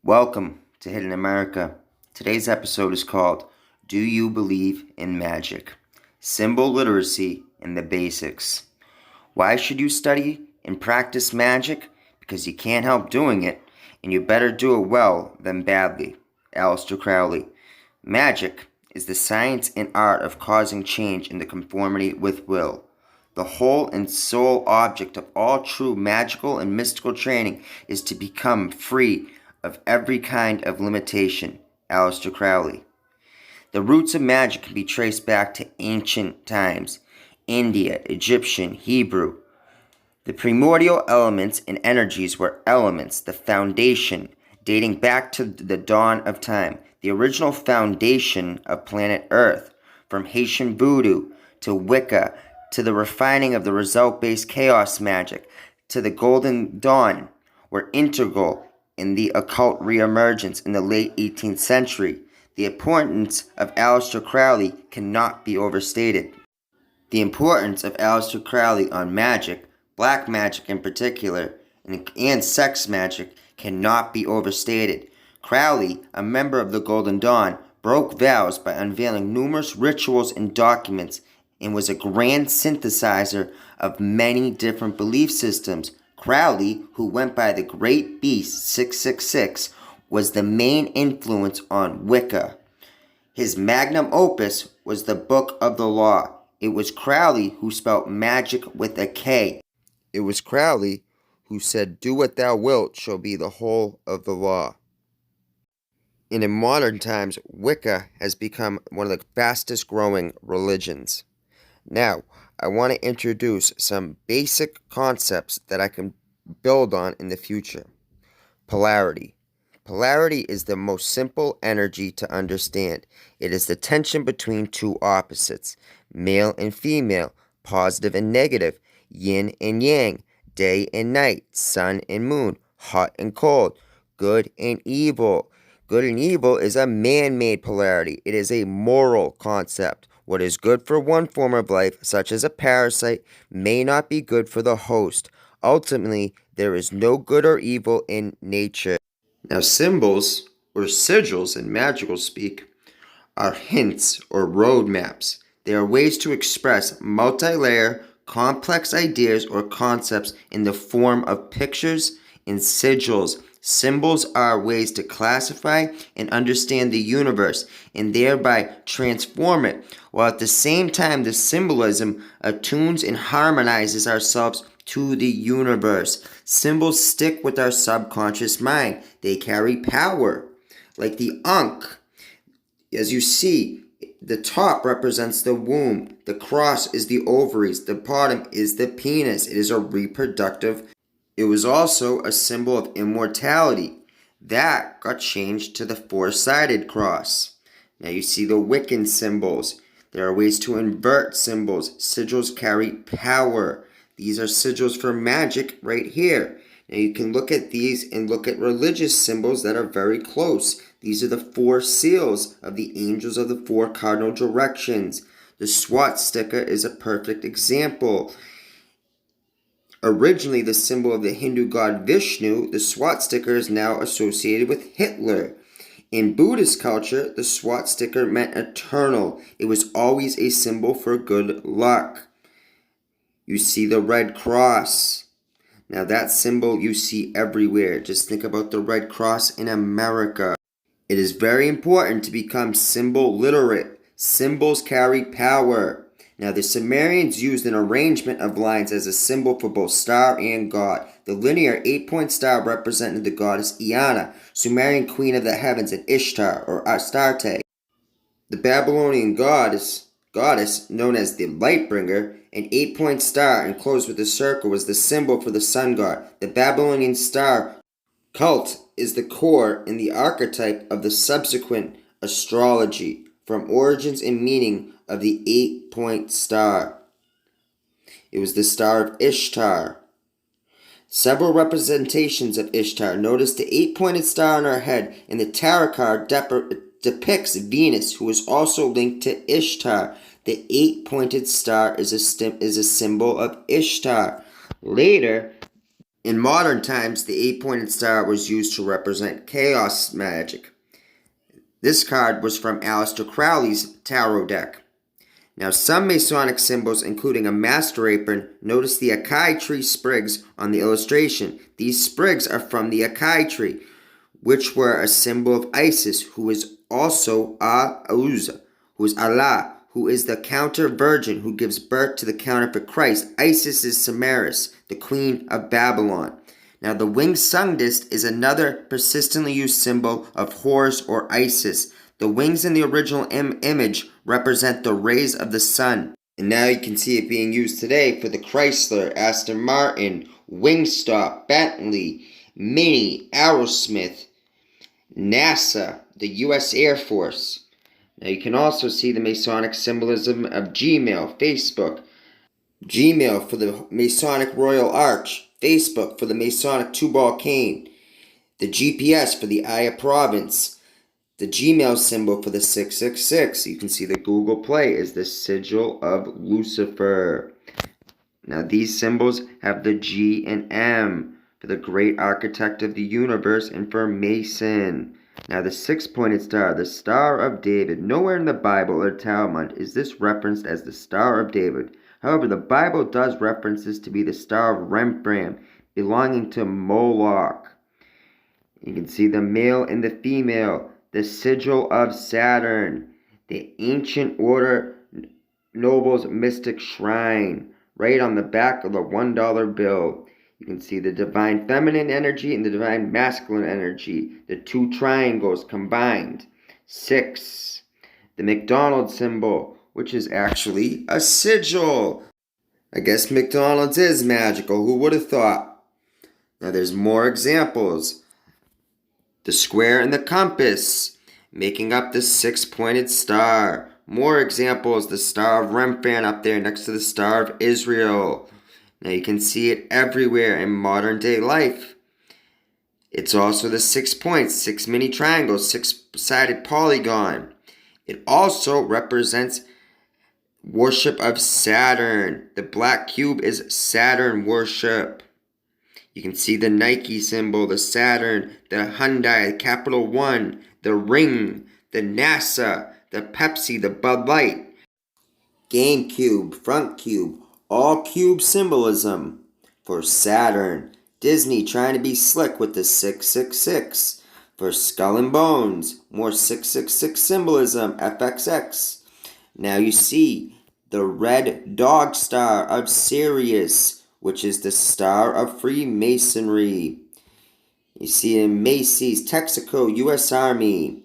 Welcome to Hidden America. Today's episode is called Do You Believe in Magic? Symbol Literacy and the Basics. Why should you study and practice magic? Because you can't help doing it, and you better do it well than badly. Aleister Crowley. Magic is the science and art of causing change in the conformity with will. The whole and sole object of all true magical and mystical training is to become free of every kind of limitation. Aleister Crowley. The roots of magic can be traced back to ancient times, India, Egyptian, Hebrew. The primordial elements and energies were elements, the foundation, dating back to the dawn of time, the original foundation of planet Earth, from Haitian voodoo to Wicca, to the refining of the result-based chaos magic, to the Golden Dawn, were integral in the occult reemergence in the late 18th century. The importance of Aleister Crowley cannot be overstated. The importance of Aleister Crowley on magic, black magic in particular, and sex magic cannot be overstated. Crowley, a member of the Golden Dawn, broke vows by unveiling numerous rituals and documents, and was a grand synthesizer of many different belief systems. Crowley, who went by the Great Beast 666, was the main influence on Wicca. His magnum opus was the Book of the Law. It was Crowley who spelt magic with a K. It was Crowley who said, "Do what thou wilt shall be the whole of the law." And in modern times, Wicca has become one of the fastest growing religions. Now, I want to introduce some basic concepts that I can build on in the future. Polarity. Polarity is the most simple energy to understand. It is the tension between two opposites, male and female, positive and negative, yin and yang, day and night, sun and moon, hot and cold, good and evil. Good and evil is a man-made polarity. It is a moral concept. What is good for one form of life, such as a parasite, may not be good for the host. Ultimately, there is no good or evil in nature. Now, symbols, or sigils in magical speak, are hints or roadmaps. They are ways to express multi-layer, complex ideas or concepts in the form of pictures and sigils. Symbols are ways to classify and understand the universe and thereby transform it, while at the same time the symbolism attunes and harmonizes ourselves to the universe. Symbols stick with our subconscious mind. They carry power. Like the Ankh, as you see, the top represents the womb. The cross is the ovaries. The bottom is the penis. It is a reproductive. It was also a symbol of immortality. That got changed to the four-sided cross. Now you see the Wiccan symbols. There are ways to invert symbols. Sigils carry power. These are sigils for magic right here. Now you can look at these and look at religious symbols that are very close. These are the four seals of the angels of the four cardinal directions. The swastika is a perfect example. Originally the symbol of the Hindu god Vishnu, the swastika is now associated with Hitler. In Buddhist culture, the swastika meant eternal. It was always a symbol for good luck. You see the red cross. Now that symbol you see everywhere. Just think about the red cross in America. It is very important to become symbol literate. Symbols carry power. Now the Sumerians used an arrangement of lines as a symbol for both star and god. The linear 8-point star represented the goddess Iana, Sumerian queen of the heavens, and Ishtar, or Astarte. The Babylonian goddess known as the Lightbringer, an 8-point star enclosed with a circle, was the symbol for the sun god. The Babylonian star cult is the core and the archetype of the subsequent astrology, from origins and meaning of the 8-point star. It was the star of Ishtar. Several representations of Ishtar. Notice the 8-pointed star on her head, and the tarot card depicts Venus, who is also linked to Ishtar. The 8-pointed star is a symbol of Ishtar. Later, In modern times, the 8-pointed star was used to represent chaos magic. This card was from Aleister Crowley's tarot deck. Now, some Masonic symbols, including a master apron, notice the acai tree sprigs on the illustration. These sprigs are from the acai tree, which were a symbol of Isis, who is also Auza, who is Allah, who is the counter-virgin who gives birth to the counterfeit Christ. Isis is Samaris, the queen of Babylon. Now, the winged sun disk is another persistently used symbol of Horus or Isis. The wings in the original image represent the rays of the sun. And now you can see it being used today for the Chrysler, Aston Martin, Wingstop, Bentley, Mini, Aerosmith, NASA, the U.S. Air Force. Now you can also see the Masonic symbolism of Gmail, Facebook. Gmail for the Masonic Royal Arch. Facebook for the Masonic two-ball cane. The GPS for the Aya Province. The Gmail symbol for the 666. You can see the Google Play is the sigil of Lucifer. Now these symbols have the G and M for the great architect of the universe and for Mason. Now the 6-pointed star, the Star of David. Nowhere in the Bible or Talmud is this referenced as the Star of David. However, the Bible does reference this to be the Star of Rembrandt, belonging to Moloch. You can see the male and the female, the sigil of Saturn, the ancient order nobles mystic shrine, right on the back of the $1 bill. You can see the divine feminine energy and the divine masculine energy, the two triangles combined. 6, the McDonald's symbol, which is actually a sigil. I guess McDonald's is magical. Who would have thought? Now there's more examples. The square and the compass, making up the 6-pointed star. More examples, the Star of Rembrandt up there next to the Star of Israel. Now you can see it everywhere in modern day life. It's also the 6 points, 6 mini triangles, 6-sided polygon. It also represents worship of Saturn. The black cube is Saturn worship. You can see the Nike symbol, the Saturn, the Hyundai, the Capital One, the ring, the NASA, the Pepsi, the Bud Light, GameCube, front cube, all cube symbolism for Saturn. Disney trying to be slick with the 666 for Skull and Bones, more 666 symbolism, FXX. Now you see the red dog star of Sirius, which is the star of Freemasonry. You see in Macy's, Texaco, U.S. Army.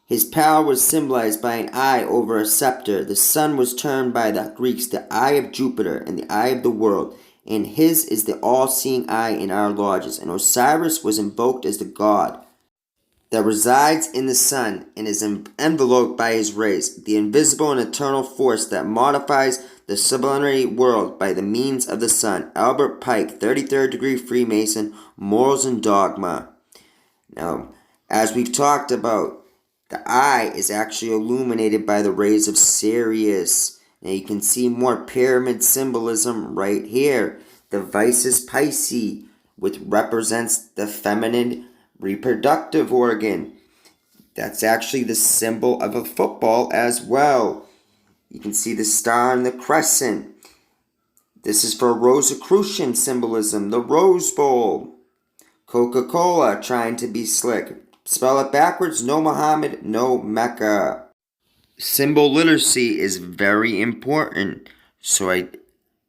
His power was symbolized by an eye over a scepter. The sun was termed by the Greeks the eye of Jupiter and the eye of the world, and his is the all-seeing eye in our lodges. And Osiris was invoked as the god that resides in the sun and is enveloped by his rays, the invisible and eternal force that modifies the sublunary world by the means of the sun. Albert Pike, 33rd degree Freemason, Morals and Dogma. Now, as we've talked about, the eye is actually illuminated by the rays of Sirius. Now you can see more pyramid symbolism right here. The Vices Pisces, which represents the feminine reproductive organ. That's actually the symbol of a football as well. You can see the star and the crescent. This is for Rosicrucian symbolism, the Rose Bowl. Coca-Cola trying to be slick. Spell it backwards, no Muhammad, no Mecca. Symbol literacy is very important, so I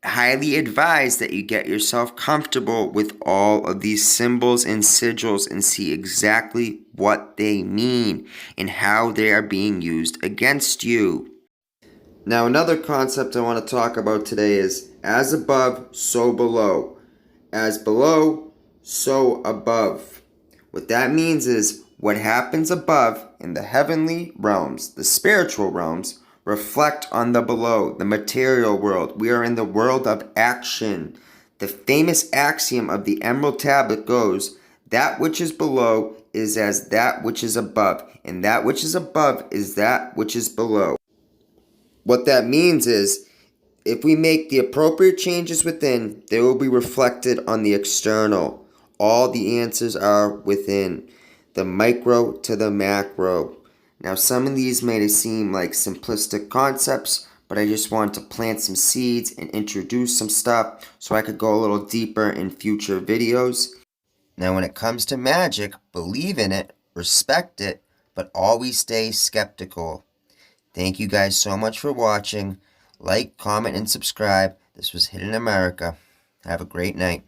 highly advise that you get yourself comfortable with all of these symbols and sigils and see exactly what they mean and how they are being used against you. Now another concept I want to talk about today is as above, so below. As below, so above. What that means is what happens above in the heavenly realms, the spiritual realms, reflect on the below, the material world. We are in the world of action. The famous axiom of the Emerald Tablet goes, that which is below is as that which is above, and that which is above is that which is below. What that means is, If we make the appropriate changes within, they will be reflected on the external. All the answers are within, the micro to the macro. Now, some of these may seem like simplistic concepts, but I just want to plant some seeds and introduce some stuff so I could go a little deeper in future videos. Now, when it comes to magic, believe in it, respect it, but always stay skeptical. Thank you guys so much for watching. Like, comment, and subscribe. This was Hidden America. Have a great night.